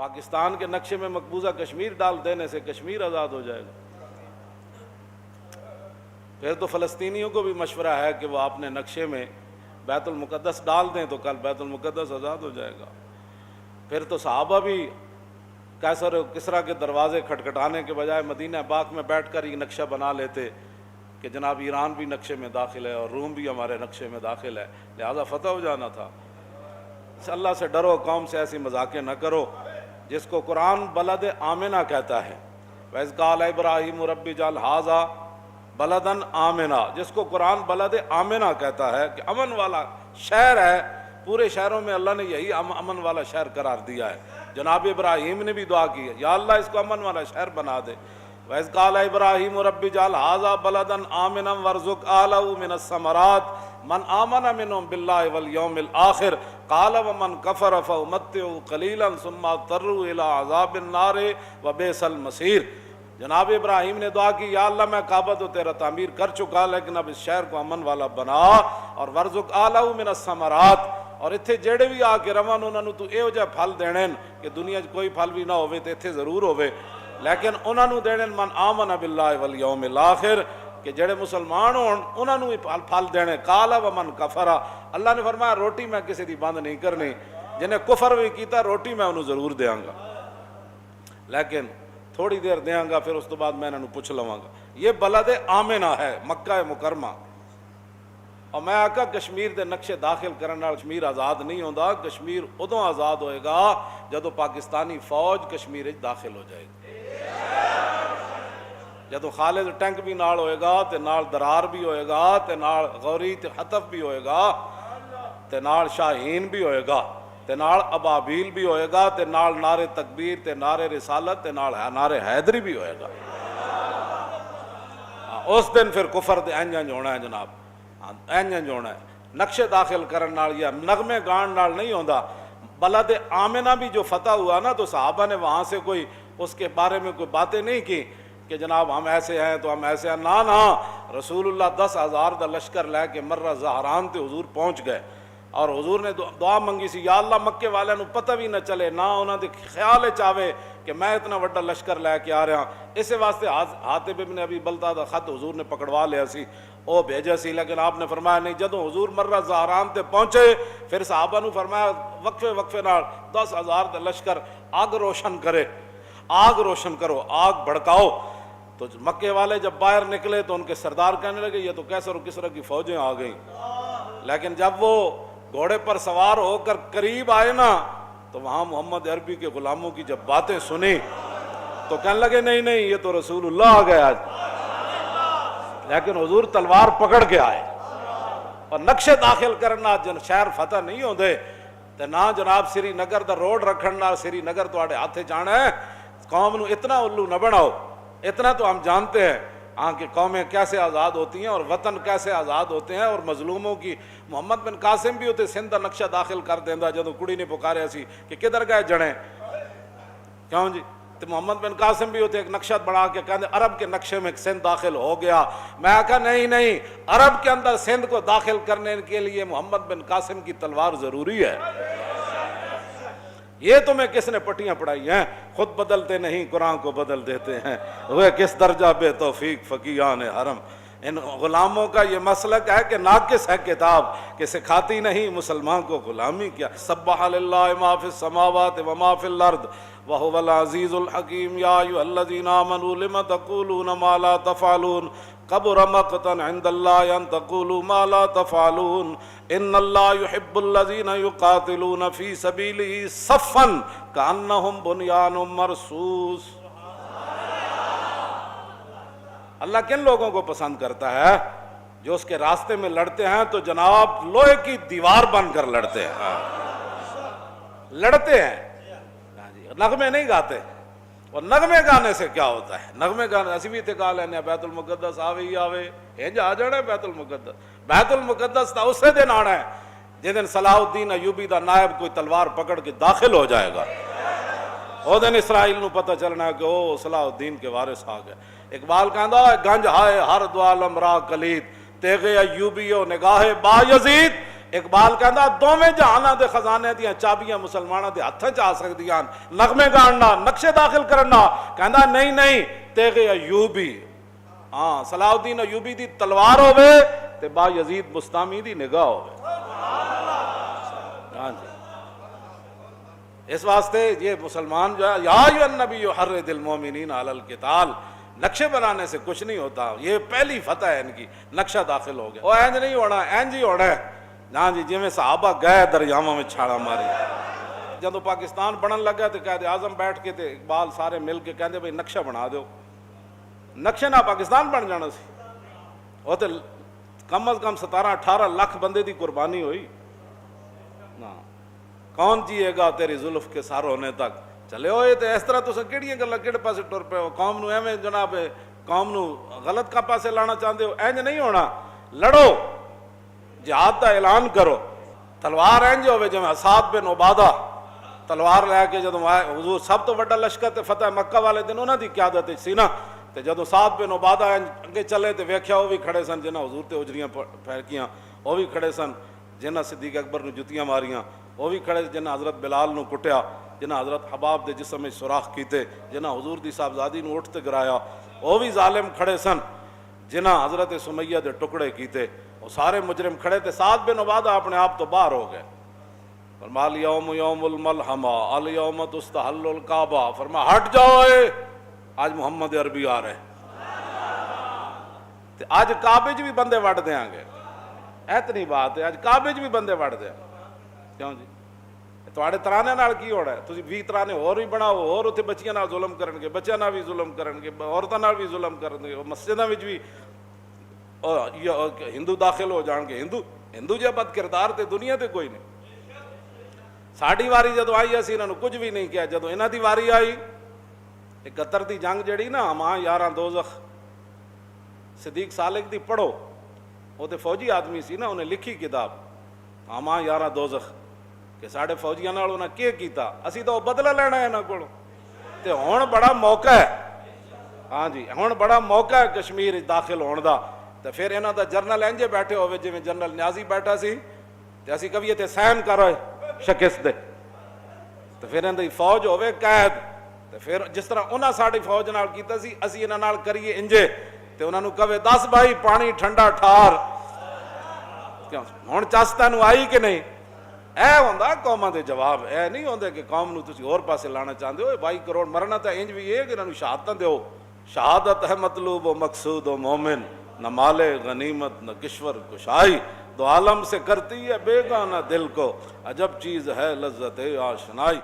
پاکستان کے نقشے میں مقبوضہ کشمیر ڈال دینے سے کشمیر آزاد ہو جائے گا۔ پھر تو فلسطینیوں کو بھی مشورہ ہے کہ وہ اپنے نقشے میں بیت المقدس ڈال دیں تو کل بیت المقدس آزاد ہو جائے گا۔ پھر تو صحابہ بھی قیصر و کسریٰ کے دروازے کھٹکھٹانے کے بجائے مدینہ پاک میں بیٹھ کر یہ نقشہ بنا لیتے کہ جناب ایران بھی نقشے میں داخل ہے اور روم بھی ہمارے نقشے میں داخل ہے، لہذا فتح ہو جانا تھا۔ اللہ سے ڈرو، قوم سے ایسی مذاقیں نہ کرو جس کو قرآن بلد آمنہ کہتا ہے۔ وَإِذْ قَالَ إِبْرَاهِيمُ رَبِّ اجْعَلْ هَٰذَا بَلَدًا آمِنًا، جس کو قرآن بلد آمنہ کہتا ہے کہ امن والا شہر ہے۔ پورے شہروں میں اللہ نے یہی امن والا شہر قرار دیا ہے۔ جناب ابراہیم نے بھی دعا کی ہے، یا اللہ اس کو امن والا شہر بنا دے۔ وَإِذْ قَالَ إِبْرَاهِيمُ رَبِّ اجْعَلْ هَٰذَا بَلَدًا آمِنًا وَارْزُقْ أَهْلَهُ مِنَ الثَّمَرَاتِ مَنْ آمَنَ مِنْهُمْ بِاللَّهِ وَالْيَوْمِ الْآخِرِ قَالَ وَمَنْ كَفَرَ فَأُمَتِّعُهُ قَلِيلًا ثُمَّ اضْطَرُّهُ إِلَىٰ عَذَابِ النَّارِ وَبِئْسَ الْمَصِيرُ۔ جناب ابراہیم نے دعا کی، یا اللہ میں کعبہ تو تیرا تعمیر کر چکا، لیکن اب اس شہر کو امن والا بنا، اور وَارْزُقْ أَهْلَهُ مِنَ الثَّمَرَاتِ، اور اتھے جڑے بھی آ کے رون انہوں نے تو ایہو جہا پھل دینے کہ دنیا کوئی پھل بھی نہ ہوئے تو اتھے ضرور ہوئے، لیکن انہوں نے دینے من آمن باللہ والیوم الآخر، کہ جڑے مسلمان ہون انہوں نے پھل دینے۔ قال ومن کفر، اللہ نے فرمایا روٹی میں کسی دی بند نہیں کرنی، جنہیں کفر بھی کیتا روٹی میں انہوں ضرور دیاں گا، لیکن تھوڑی دیر دیاں گا، پھر اس تو بعد میں انہوں پوچھ لواں گا۔ یہ بلد آمنہ ہے، مکہ مکرمہ۔ اور میں آقا کشمیر دے نقشے داخل کرنے والا کشمیر آزاد نہیں ہوندا، کشمیر ادوں آزاد ہوئے گا جدو پاکستانی فوج کشمیر داخل ہو جائے گی۔ جدو خالد ٹینک بھی نال ہوئے گا تے نال درار بھی ہوئے گا تے نال غوری تے حطف بھی ہوئے گا تے نال شاہین بھی ہوئے گا تے نال ابابیل بھی ہوئے گا تے نال نعرے تکبیر تے نعرے رسالت تے نال نعرے حیدری بھی ہوئے گا۔ اس دن پھر کفر دے انجنج ہونا ہے جناب، انجنج ہونا ہے۔ نقشے داخل کرن نال یا نغمے گان نال نہیں ہوندا۔ بلد آمنہ بھی جو فتح ہوا نا تو صحابہ نے وہاں سے کوئی اس کے بارے میں کوئی باتیں نہیں کی کہ جناب ہم ایسے ہیں تو ہم ایسے ہیں، نا رسول اللہ 10,000 دا لشکر لے کے مرہ زہران تے حضور پہنچ گئے، اور حضور نے دعا منگی سی، یا اللہ مکے والے نو پتہ بھی نہ چلے، نہ انہوں نے خیال چاہے کہ میں اتنا وڈا لشکر لے کے آ رہا ہوں۔ اسی واسطے حاتب ابن ابی بلتہ دا خط حضور نے پکڑوا لیا سی، او بھیجا سی، لیکن آپ نے فرمایا نہیں۔ جدوں حضور مرہ زہران تے پہنچے پھر صحابہ نو فرمایا وقفے نال 10,000 دا لشکر آگ روشن کرے، آگ روشن کرو، آگ بھڑکاؤ۔ تو مکے والے جب باہر نکلے تو ان کے سردار کہنے لگے یہ تو قیصر و کسریٰ کی فوجیں آ گئیں، لیکن جب وہ گھوڑے پر سوار ہو کر قریب آئے نا تو وہاں محمد عربی کے غلاموں کی جب باتیں سنی تو کہنے لگے نہیں یہ تو رسول اللہ آ گئے آج، لیکن حضور تلوار پکڑ کے آئے۔ اور نقشے داخل کرنا جن شہر فتح نہیں ہوندے تے نہ جناب سری نگر دا روڈ رکھنا، سری نگر تواڈے ہاتھ جانا ہے۔ قوم نو اتنا الو نہ بناؤ، اتنا تو ہم جانتے ہیں ہاں کہ قومیں کیسے آزاد ہوتی ہیں اور وطن کیسے آزاد ہوتے ہیں، اور مظلوموں کی۔ محمد بن قاسم بھی ہوتے سندھ دا نقشہ داخل کر دیندا جدو کڑی نے پکاریا سی کہ کدھر گئے جڑیں، کیوں جی؟ تو محمد بن قاسم بھی ہوتے ایک نقشہ بنا کے کہتے عرب کے نقشے میں سندھ داخل ہو گیا۔ میں کہا نہیں، عرب کے اندر سندھ کو داخل کرنے کے لیے محمد بن قاسم کی تلوار ضروری ہے۔ یہ تمہیں کس نے پٹیاں پڑھائی ہیں؟ خود بدلتے نہیں قرآن کو بدل دیتے ہیں، وہ کس درجہ بے توفیق فقیہان حرم۔ ان غلاموں کا یہ مسلک ہے کہ ناقص ہے کتاب، کہ سکھاتی نہیں مسلمان کو غلامی کیا۔ سبح للہ ما فی السماوات وما فی الارض وهو العزیز الحکیم۔ یا ایھا الذین آمنوا لم تقولون ما لا تفعلون کبر مقتا عند اللہ ان تقولوا ما لا تفعلون ان اللہ یحب الذین یقاتلون فی سبیلہ صفا کانہم بنیان مرصوص۔ اللہ کن لوگوں کو پسند کرتا ہے؟ جو اس کے راستے میں لڑتے ہیں تو جناب لوہے کی دیوار بن کر لڑتے ہیں، لڑتے ہیں، نغمے نہیں گاتے۔ اور نغمے گانے سے کیا ہوتا ہے؟ نغمے گانے اسی بھی تے گا لینے بیت المقدس آوے ہی آوے، انج آ جانا ہے بیت المقدس۔ بیت المقدس تا اسے دن آنا ہے جس دن صلاح الدین ایوبی دا نائب کوئی تلوار پکڑ کے داخل ہو جائے گا، او دن اسرائیل نو پتہ چلنا ہے کہ او صلاح الدین کے وارث آ گئے۔ اقبال کہندا ہے گنج ہائے ہر دو عالم را کلید تیغ ایوبی و نگاہ با یزید اقبال کہندا دوویں جہاناں دے خزانے دیاں چابیاں مسلماناں دے ہتھاں چ آ سکدیاں، نغمے گانا، نقشے داخل کرنا، کہندا نہیں نہیں تیغ ایوبی، ہاں صلاح الدین ایوبی دی تلوار ہوے تے با یزید بستامی دی نگاہ ہوے۔ ہاں جی، اس واسطے یہ مسلمان جو ہے یا ایھا النبی حرض المومنین علی القتال، نقشے بنانے سے کچھ نہیں ہوتا، یہ پہلی فتح ہے ان کی، نقشہ داخل ہو گیا، وہ اینج نہیں ہونا، اینج ہی ہونا ہے۔ ہاں جی، جویں صحابہ گئے دریاواں میں چھاڑا ماری، جدوں پاکستان بنن لگا تو قائد اعظم بیٹھ کے تے اقبال سارے مل کے کہندے بھئی نقشہ بنا دیو، نقشے نہ پاکستان بن جانا سی، وہ تے کم از کم 17-18 لاکھ بندے دی قربانی ہوئی نا، کون جیے گا تیری زلف کے سار ہونے تک، چلے ہوئے تے اس طرح تساں کیڑیاں گلاں کیڑے پاسے ٹر پے ہو، قوم نو ایویں جناب قوم نو غلط کا پاسے لانا چاہندے ہو، اینج نہیں ہونا، لڑو، جہاد دا اعلان کرو، تلوار اینج ہوے جویں اسعد بن عبادہ تلوار لے کے جدوں آئے حضور، سب تو بڑا لشکر تے فتح مکہ والے دن انہاں دی قیادت وچ سی نا، تے جدوں سعد بن عبادہ اگے چلے تے ویکھیا وہ بھی کھڑے سن جنہاں حضور تے اجریاں پھینکیاں، وہ بھی کھڑے سن جنہاں صدیق اکبر نو جتیاں ماریاں، وہ بھی کھڑے جنہاں حضرت بلال نو کٹیا، جنہاں حضرت حباب دے جسم میں سوراخ کیتے، جنہاں حضور دی صاحبزادی نو اٹھ تے گرایا، وہ بھی ظالم کھڑے سن جنہاں حضرت سمیہ دے ٹکڑے کیتے، وہ سارے مجرم کھڑے تھے، سعد بن عبادہ اپنے آپ تو باہر ہو گئے، فرمایا الیوم یوم الملحمہ الیوم تستحل الکعبہ، فرمایا ہٹ جاؤ، آج محمد عربی آ رہے، آج کعبے بھی بندے وڈ دیاں گے، اتنی بات ہے، آج کعبے بھی بندے وڈ دیاں، کیوں جی تواڈے ترانے نال کی ہونا ہے، تسی 20 ترانے اور بھی بناؤ، اور اتنے بچیاں نال ظلم کرن گے، بچیاں نال بھی ظلم کرن گے، عورتاں نال بھی ظلم کرن گے، مسجداں وچ بھی ہندو داخل ہو جان گے، ہندو جا بد کردار تے دنیا تے کوئی نہیں۔ ساڈی واری جدو آئی اسی انہاں نوں کچھ بھی نہیں کیا، جدو انہاں دی واری آئی 71 دی جنگ جڑی نا ماں یاراں دوزخ، صدیق سالک دی پڑھو، وہ تے فوجی آدمی سی نا، انہیں لکھی کتاب ماں یاراں دوزخ، کہ ساڑھے فوجیاں نال انہاں کی کیتا، اسی تو بدلہ لینا ہے انہاں کولوں، تے ہن بڑا موقع ہے، ہاں جی ہن بڑا موقع ہے کشمیر داخل ہون دا، تے پھر انہاں دا جرنل انجے بیٹھے ہوئے جویں جنرل نیازی بیٹھا سی، تے اسی کہیے تے سہن کرو شکست دے، تے پھر انہاں دی فوج ہوئے قید، تے پھر جس طرح انہاں ساڑی فوج نال کیتا سی اسی انہاں نال کریے انجے، تے انہاں نوں کہے 10 بھائی پانی ٹھنڈا ٹھار، کیوں ہن چاستا نو آئی کہ نہیں، اے ہوندا قوماں دے جواب، اے نہیں ہوندے کہ قوم نو تسی اور پاسے لانا چاہندے ہو، 22 کروڑ مرنا تے انج بھی ہے کہ انہاں نوں شہادتاں دیو، شہادت ہے مطلوب و مقصود و مومن، نہ مال غنیمت نہ کشور کشائی، دو عالم سے کرتی ہے بیگانہ دل کو، عجب چیز ہے لذت آشنائی۔